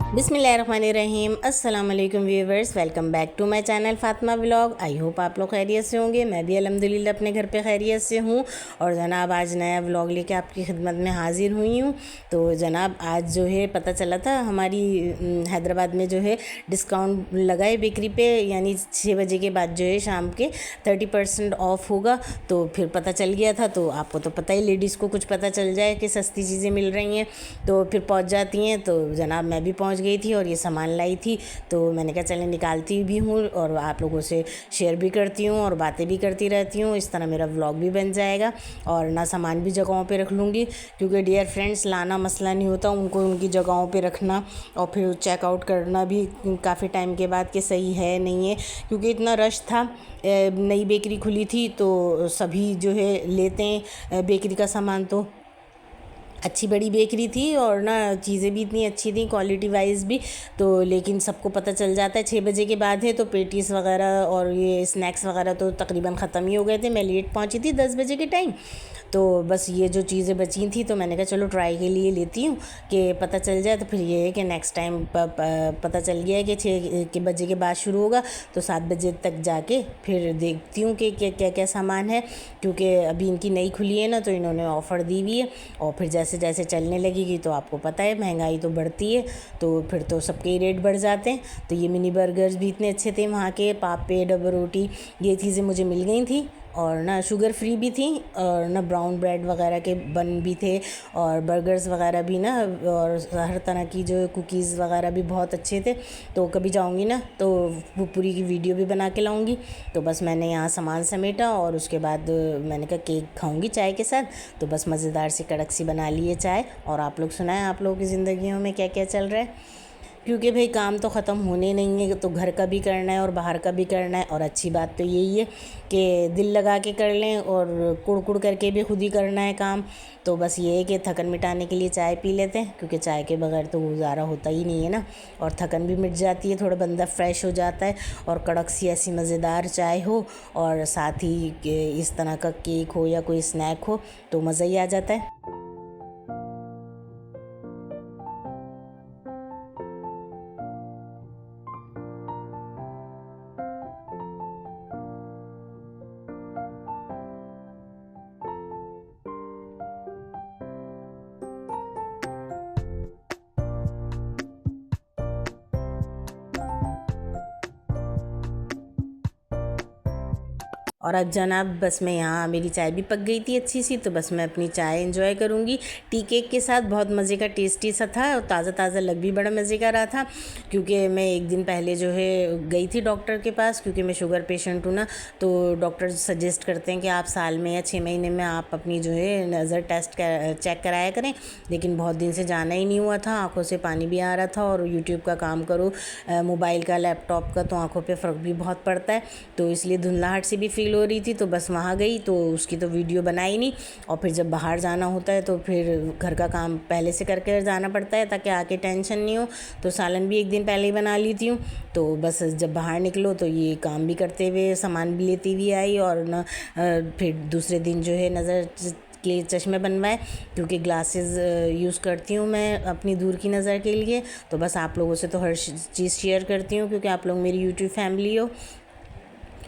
बिस्मिल्लाहिर्रहमानिर्रहीम। अस्सलाम वालेकुम viewers, welcome back to my channel Fatima vlog. I hope आप लोग खैरियत से होंगे। मैं भी अल्हम्दुलिल्लाह अपने घर पे खैरियत से हूँ। और जनाब आज नया व्लॉग लेके आपकी खिदमत में हाज़िर हुई हूँ। तो जनाब आज जो है पता चला था हमारी हैदराबाद में जो है डिस्काउंट लगा है बेकरी पे, यानी 6 बजे के बाद जो है शाम के 30% ऑफ होगा। तो फिर पता चल गया था। तो आपको तो पता ही, लेडीज़ को कुछ पता चल जाए कि सस्ती चीज़ें मिल रही हैं तो फिर पहुँच जाती हैं। तो जनाब मैं भी पहुँच गई थी और ये सामान लाई थी। तो मैंने कहा चलें निकालती भी हूँ और आप लोगों से शेयर भी करती हूँ और बातें भी करती रहती हूँ। इस तरह मेरा व्लॉग भी बन जाएगा और ना सामान भी जगहों पे रख लूँगी, क्योंकि डियर फ्रेंड्स लाना मसला नहीं होता, उनको उनकी जगहों पे रखना और फिर चेकआउट करना भी काफ़ी टाइम के बाद कि सही है नहीं है, क्योंकि इतना रश था। नई बेकरी खुली थी तो सभी जो है लेते हैं बेकरी का सामान। तो अच्छी बड़ी बेकरी थी और ना चीज़ें भी इतनी अच्छी थी क्वालिटी वाइज भी। तो लेकिन सबको पता चल जाता है 6 बजे के बाद है तो पेटीज वगैरह और ये स्नैक्स वगैरह तो तकरीबन ख़त्म ही हो गए थे। मैं लेट पहुंची थी 10 बजे के टाइम। तो बस ये जो चीज़ें बची थी तो मैंने कहा चलो ट्राई के लिए लेती हूँ कि पता चल जाए। तो फिर ये है कि नेक्स्ट टाइम पता चल गया है कि 6 के बजे के बाद शुरू होगा, तो 7 बजे तक जाके फिर देखती हूँ कि क्या क्या क्या सामान है, क्योंकि अभी इनकी नई खुली है ना तो इन्होंने ऑफ़र दी हुई है। और फिर जैसे जैसे चलने लगेगी तो आपको पता है महंगाई तो बढ़ती है, तो फिर तो सबके रेट बढ़ जाते हैं। तो ये मिनी बर्गर्स भी इतने अच्छे थे वहाँ के, पापे डबल रोटी ये चीज़ें मुझे मिल गई थी और ना शुगर फ्री भी थी और ना ब्राउन ब्रेड वगैरह के बन भी थे और बर्गर्स वगैरह भी ना, और हर तरह की जो कुकीज़ वगैरह भी बहुत अच्छे थे। तो कभी जाऊंगी ना तो वो पूरी की वीडियो भी बना के लाऊंगी। तो बस मैंने यहाँ सामान समेटा और उसके बाद मैंने कहा केक खाऊंगी चाय के साथ। तो बस मज़ेदार सी कड़क सी बना ली है चाय। और आप लोग सुनाएं, आप लोगों की ज़िंदगियों में क्या क्या चल रहा है, क्योंकि भाई काम तो ख़त्म होने नहीं है, तो घर का भी करना है और बाहर का भी करना है। और अच्छी बात तो यही है कि दिल लगा के कर लें और कुड़ कुड़ करके भी खुद ही करना है काम। तो बस ये है कि थकन मिटाने के लिए चाय पी लेते हैं, क्योंकि चाय के बगैर तो गुजारा होता ही नहीं है ना। और थकन भी मिट जाती है, थोड़ा बंदा फ्रेश हो जाता है। और कड़क सी ऐसी मज़ेदार चाय हो और साथ ही इस तरह का केक हो या कोई स्नैक हो तो मज़ा ही आ जाता है। और अब जनाब बस मैं यहाँ, मेरी चाय भी पक गई थी अच्छी सी, तो बस मैं अपनी चाय एंजॉय करूँगी टी केक के साथ। बहुत मज़े का टेस्टी सा था और ताज़ा ताज़ा लग भी बड़ा मज़े का रहा था। क्योंकि मैं एक दिन पहले जो है गई थी डॉक्टर के पास, क्योंकि मैं शुगर पेशेंट हूँ ना। तो डॉक्टर सजेस्ट करते हैं कि आप साल में या 6 महीने में आप अपनी जो है नज़र टेस्ट चेक कराया करें। लेकिन बहुत दिन से जाना ही नहीं हुआ था, आँखों से पानी भी आ रहा था और यूट्यूब का काम करो मोबाइल का लैपटॉप का तो आँखों पर फ़र्क भी बहुत पड़ता है। तो इसलिए धुंधलाहट से भी फील हो रही थी। तो बस वहाँ गई तो उसकी तो वीडियो बनाई नहीं। और फिर जब बाहर जाना होता है तो फिर घर का काम पहले से करके जाना पड़ता है ताकि आके टेंशन नहीं हो। तो सालन भी एक दिन पहले ही बना लेती हूँ। तो बस जब बाहर निकलो तो ये काम भी करते हुए सामान भी लेती हुई आई और न फिर दूसरे दिन जो है नज़र के चश्मे बनवाए, क्योंकि ग्लासेस यूज़ करती हूँ मैं अपनी दूर की नज़र के लिए। तो बस आप लोगों से तो हर चीज़ शेयर करती हूँ, क्योंकि आप लोग मेरी यूट्यूब फैमिली हो।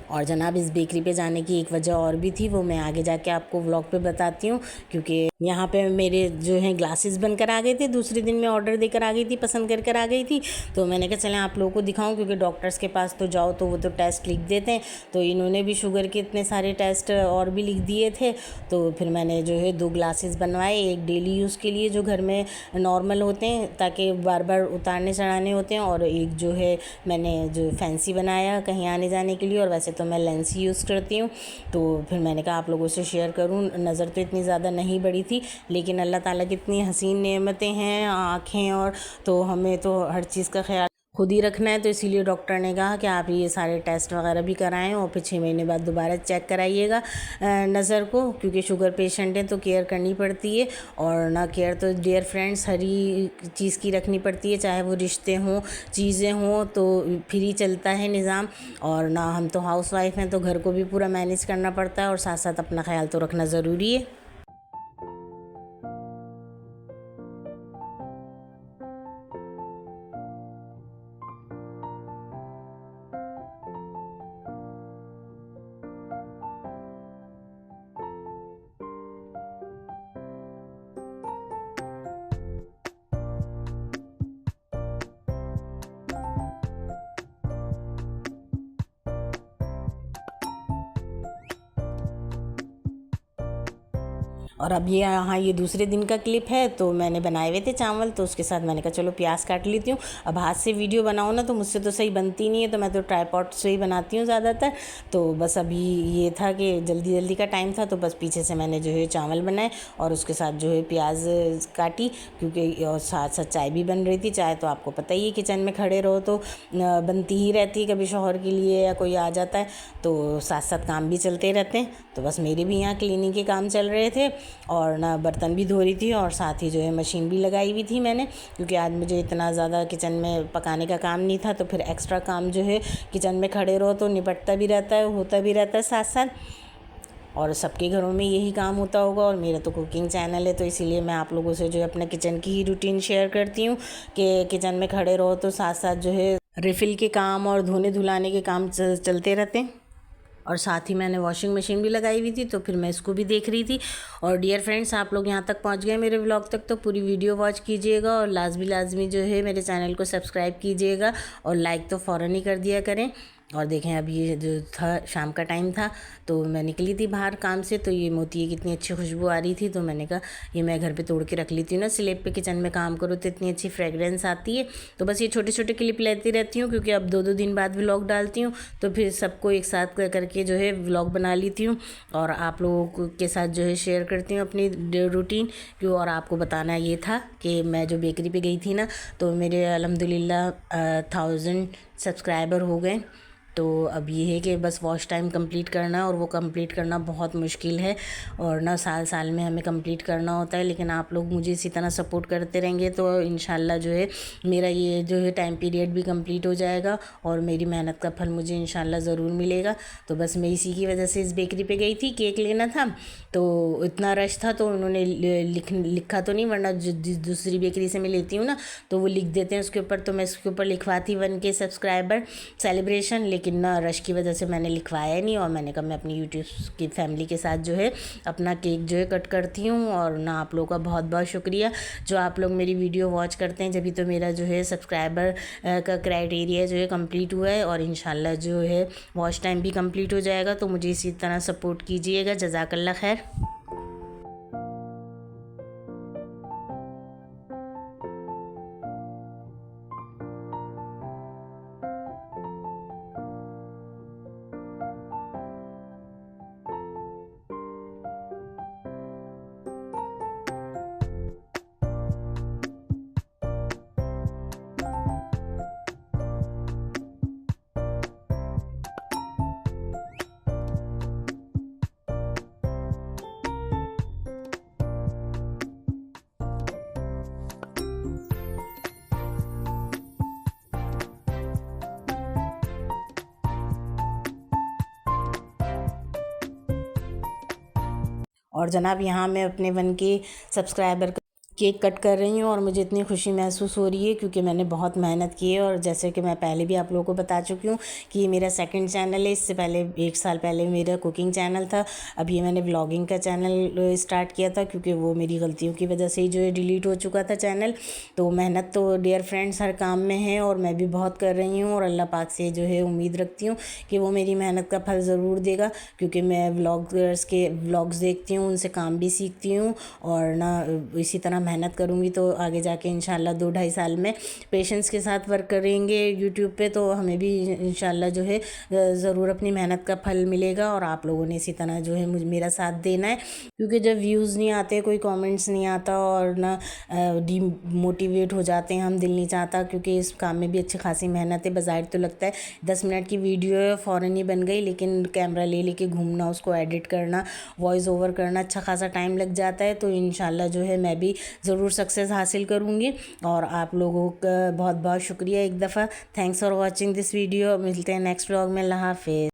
और जनाब इस बेकरी पे जाने की एक वजह और भी थी, वो मैं आगे जाके आपको व्लॉग पे बताती हूँ। क्योंकि यहाँ पे मेरे जो हैं ग्लासेस बनकर आ गए थे, दूसरे दिन मैं ऑर्डर देकर आ गई थी, पसंद कर कर आ गई थी। तो मैंने कहा चलें आप लोगों को दिखाऊं, क्योंकि डॉक्टर्स के पास तो जाओ तो वो तो टेस्ट लिख देते हैं। तो इन्होंने भी शुगर के इतने सारे टेस्ट और भी लिख दिए थे। तो फिर मैंने जो है 2 ग्लासेस बनवाए, एक डेली यूज़ के लिए जो घर में नॉर्मल होते हैं ताकि बार बार उतारने चढ़ाने होते हैं, और एक जो है मैंने जो फैंसी बनाया कहीं आने जाने के लिए। और वैसे तो मैं लेंस ही यूज़ करती हूँ। तो फिर मैंने कहा आप लोगों से शेयर करूँ। नज़र तो इतनी ज़्यादा नहीं बड़ी थी, लेकिन अल्लाह ताला की इतनी हसीन नेमतें हैं आँखें, और तो हमें तो हर चीज़ का ख्याल खुद ही रखना है। तो इसीलिए डॉक्टर ने कहा कि आप ये सारे टेस्ट वगैरह भी कराएं और फिर 6 महीने बाद दोबारा चेक कराइएगा नज़र को, क्योंकि शुगर पेशेंट हैं तो केयर करनी पड़ती है। और ना केयर तो डियर फ्रेंड्स हर ही चीज़ की रखनी पड़ती है, चाहे वो रिश्ते हों चीज़ें हों, तो फिर ही चलता है निज़ाम। और ना हम तो हाउस वाइफ हैं तो घर को भी पूरा मैनेज करना पड़ता है और साथ साथ अपना ख्याल तो रखना ज़रूरी है। और अब ये यहाँ ये दूसरे दिन का क्लिप है। तो मैंने बनाए हुए थे चावल, तो उसके साथ मैंने कहा चलो प्याज काट लेती हूँ। अब हाथ से वीडियो बनाओ ना तो मुझसे तो सही बनती नहीं है, तो मैं तो ट्राईपॉड से ही बनाती हूँ ज़्यादातर। तो बस अभी ये था कि जल्दी जल्दी का टाइम था, तो बस पीछे से मैंने जो है चावल बनाए और उसके साथ जो है प्याज काटी, क्योंकि और साथ साथ चाय भी बन रही थी। चाय तो आपको पता ही है, किचन में खड़े रहो तो बनती ही रहती है, कभी शौहर के लिए या कोई आ जाता है तो साथ साथ काम भी चलते रहते हैं। तो बस मेरे भी यहाँ क्लीनिंग के काम चल रहे थे और ना बर्तन भी धो रही थी और साथ ही जो है मशीन भी लगाई हुई थी मैंने, क्योंकि आज मुझे इतना ज़्यादा किचन में पकाने का काम नहीं था। तो फिर एक्स्ट्रा काम जो है किचन में खड़े रहो तो निपटता भी रहता है, होता भी रहता है साथ साथ, और सबके घरों में यही काम होता होगा। और मेरा तो कुकिंग चैनल है, तो इसीलिए मैं आप लोगों से जो है अपने किचन की ही रूटीन शेयर करती हूँ कि किचन में खड़े रहो तो साथ साथ जो है रिफ़िल के काम और धोने धुलाने के काम चलते रहते हैं। और साथ ही मैंने वॉशिंग मशीन भी लगाई हुई थी, तो फिर मैं इसको भी देख रही थी। और डियर फ्रेंड्स, आप लोग यहाँ तक पहुँच गए मेरे व्लॉग तक, तो पूरी वीडियो वॉच कीजिएगा और लाजमी जो है मेरे चैनल को सब्सक्राइब कीजिएगा और लाइक तो फ़ौरन ही कर दिया करें। और देखें अभी ये जो था शाम का टाइम था, तो मैं निकली थी बाहर काम से, तो ये मोती की कितनी अच्छी खुशबू आ रही थी, तो मैंने कहा ये मैं घर पे तोड़ के रख लेती हूँ ना, स्लैब पे किचन में काम करो तो इतनी अच्छी फ्रेगरेंस आती है। तो बस ये छोटे छोटे क्लिप लेती रहती हूँ, क्योंकि अब 2-2 दिन बाद व्लॉग डालती हूँ, तो फिर सबको एक साथ करके जो है व्लॉग बना लेती हूँ और आप लोगों के साथ जो है शेयर करती हूँ अपनी रूटीन। क्यों, और आपको बताना ये था कि मैं जो बेकरी पे गई थी ना, तो मेरे अल्हम्दुलिल्लाह 1000 सब्सक्राइबर हो गए। तो अब ये है कि बस वॉच टाइम कंप्लीट करना है, और वो कंप्लीट करना बहुत मुश्किल है और ना साल साल में हमें कंप्लीट करना होता है। लेकिन आप लोग मुझे इसी तरह सपोर्ट करते रहेंगे तो इंशाल्लाह जो है मेरा ये जो है टाइम पीरियड भी कंप्लीट हो जाएगा और मेरी मेहनत का फल मुझे इंशाल्लाह ज़रूर मिलेगा। तो बस मैं इसी की वजह से इस बेकरी पे गई थी, केक लेना था, तो इतना रश था तो उन्होंने लिखा तो नहीं, वरना दूसरी बेकरी से मैं लेती हूँ ना तो वो लिख देते हैं उसके ऊपर, तो मैं उसके ऊपर लिखवाती 1K सब्सक्राइबर सेलिब्रेशन, लेकिन ना रश की वजह से मैंने लिखवाया नहीं। और मैंने कहा मैं अपनी यूट्यूब की फैमिली के साथ जो है अपना केक जो है कट करती हूँ। और ना आप लोगों का बहुत बहुत शुक्रिया जो आप लोग मेरी वीडियो वॉच करते हैं, जभी तो मेरा जो है सब्सक्राइबर का क्राइटेरिया जो है कंप्लीट हुआ है, और इंशाल्लाह जो है वॉच टाइम भी कंप्लीट हो जाएगा। तो मुझे इसी तरह सपोर्ट कीजिएगा। जज़ाकल्लाह खैर। और जनाब यहाँ मैं अपने 1K सब्सक्राइबर केक कट कर रही हूँ और मुझे इतनी खुशी महसूस हो रही है क्योंकि मैंने बहुत मेहनत की है। और जैसे कि मैं पहले भी आप लोगों को बता चुकी हूँ कि ये मेरा सेकंड चैनल है। इससे पहले 1 साल पहले मेरा कुकिंग चैनल था। अब ये मैंने व्लॉगिंग का चैनल स्टार्ट किया था क्योंकि वो मेरी गलतियों की वजह से ही जो है डिलीट हो चुका था चैनल। तो मेहनत तो डियर फ्रेंड्स हर काम में है और मैं भी बहुत कर रही हूँ और अल्लाह पाक से जो है उम्मीद रखती हूँ कि वो मेरी मेहनत का फल ज़रूर देगा, क्योंकि मैं व्लॉगर्स के व्लॉग्स देखती हूँ, उनसे काम भी सीखती हूँ और ना इसी तरह मेहनत करूँगी तो आगे जाके इंशाल्लाह 2-2.5 साल में पेशेंस के साथ वर्क करेंगे यूट्यूब पे, तो हमें भी इंशाल्लाह जो है ज़रूर अपनी मेहनत का फल मिलेगा। और आप लोगों ने इसी तरह जो है मुझे मेरा साथ देना है, क्योंकि जब व्यूज़ नहीं आते, कोई कमेंट्स नहीं आता और ना डीमोटिवेट हो जाते हैं, हम दिल नहीं चाहता, क्योंकि इस काम में भी अच्छी खासी मेहनत है। बज़ाहिर तो लगता है 10 मिनट की वीडियो है फ़ौरन ही बन गई, लेकिन कैमरा ले लेके घूमना, उसको एडिट करना, वॉइस ओवर करना अच्छा खासा टाइम लग जाता है। तो इंशाल्लाह जो है मैं भी ज़रूर सक्सेस हासिल करूँगी। और आप लोगों का बहुत बहुत शुक्रिया एक दफ़ा। Thanks for watching this video. मिलते हैं नेक्स्ट व्लॉग में। अल्लाह हाफ़िज़।